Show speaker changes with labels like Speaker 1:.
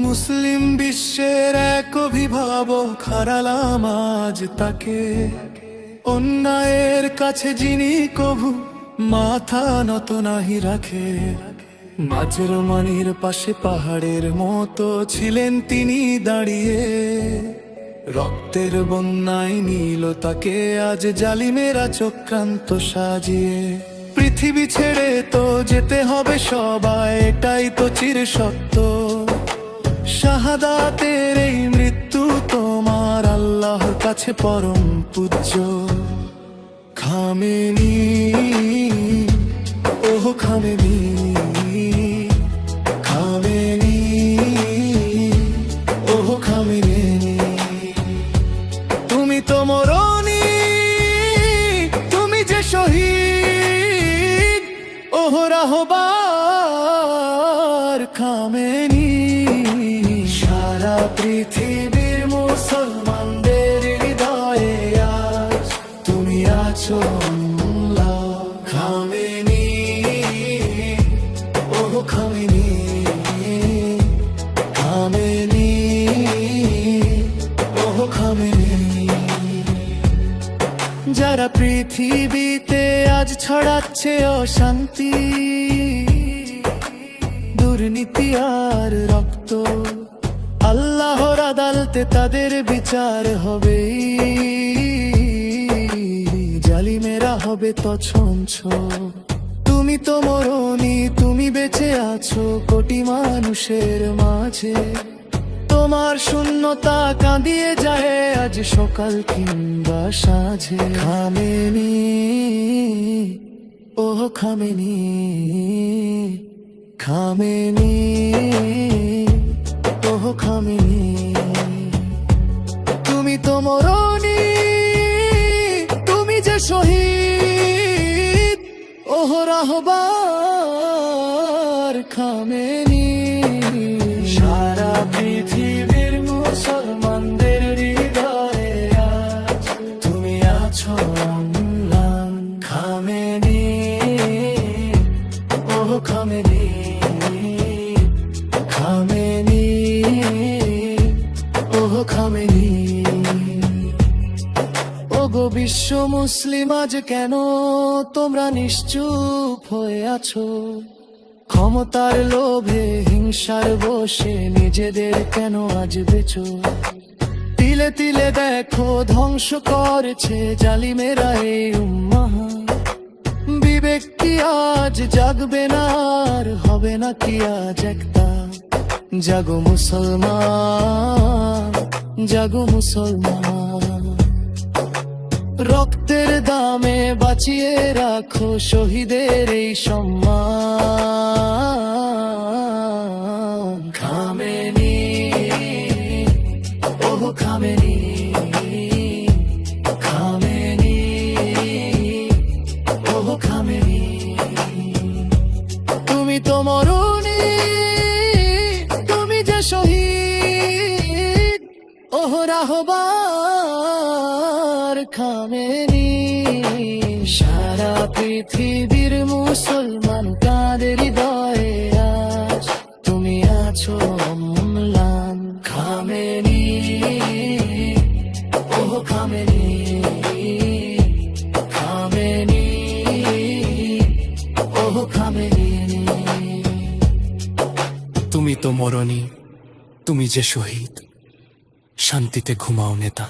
Speaker 1: মুসলিম বিশ্বের এক অভিভাবক হারালাম আজ তাকে, অন্যায়ের কাছে যিনি কভু মাথা নত নাহি রাখে। মাঝের মানির পাশে পাহাড়ের মতো ছিলেন তিনি দাঁড়িয়ে, রক্তের বন্যায় নীল তাকে আজ জালিমেরা চক্রান্ত সাজিয়ে। পৃথিবী ছেড়ে তো যেতে হবে সবাই, এটাই তো চির সত্য। শাহাদাতের এই মৃত্যু তোমার আল্লাহর কাছে পরম পূজ্য। খামেনি, ওহ খামেনি, খামেনি, ওহ খামেনি। তুমি তো মরনি, তুমি যে শহীদ, ওহ রাহবার খামেনি। সারা পৃথিবীর মুসলমানদের হৃদয়ে আজ তুমি আছো খামেনি, ওহ খামেনি, খামেনি, ওহ খামেনি। যারা পৃথিবীতে আজ ছড়াচ্ছে অশান্তি, দুর্নীতি আর রক্ত, আল্লাহর আদালতে তাদের বিচার হবে। জালিমেরা হবে তছনছ। তুমি তো মরনি, তুমি বেঁচে আছো কোটি মানুষের মাঝে। তোমার শূন্যতা কাঁদিয়ে যায় আজ সকাল কিংবা সাঁঝে। খামেনি, ওহ খামেনি, খামেনি, ওহ খামেনি। তুমি তো মরনি, তুমি যে শহীদ, ওহ রাহবার খামেনি। সারা পৃথিবীর মুসলমানদের হৃদয়ে আজ তুমি আছো খামেনি, ওহ খামেনি, খামেনি, ওহ খামেনি। ওগো বিশ্ব মুসলিম আজ কেন তোমরা নিশ্চুপ হয়ে আছো? ক্ষমতার লোভে হিংসার বসে নিজেদের কেন আজ বেচো? তিলে তিলে দেখো ধ্বংস করেছে জালিমেরা এই উম্মাহ। বিবেক কি আজ জাগবে না, আর হবে না কি আজ একটা? জাগো মুসলমান, জাগো মুসলমান। রক্তের দামে বাঁচিয়ে রাখো শহীদের এই সম্মান। খামেনি, ওহ খামেনি, খামেনি, ওহ খামেনি। তুমি তো মরনি, তুমি যে শহীদ, ওহ রাহবার খামেনি। সারা পৃথিবীর মুসলমান কাদের হৃদয়ে আজ তুমি আছো অম্লান খামেনি, ওহ খামেনি, খামেনি, ওহ খামেনি। তুমি তো মরনি, তুমি যে শহীদ, শান্তিতে ঘুমাও নেতা।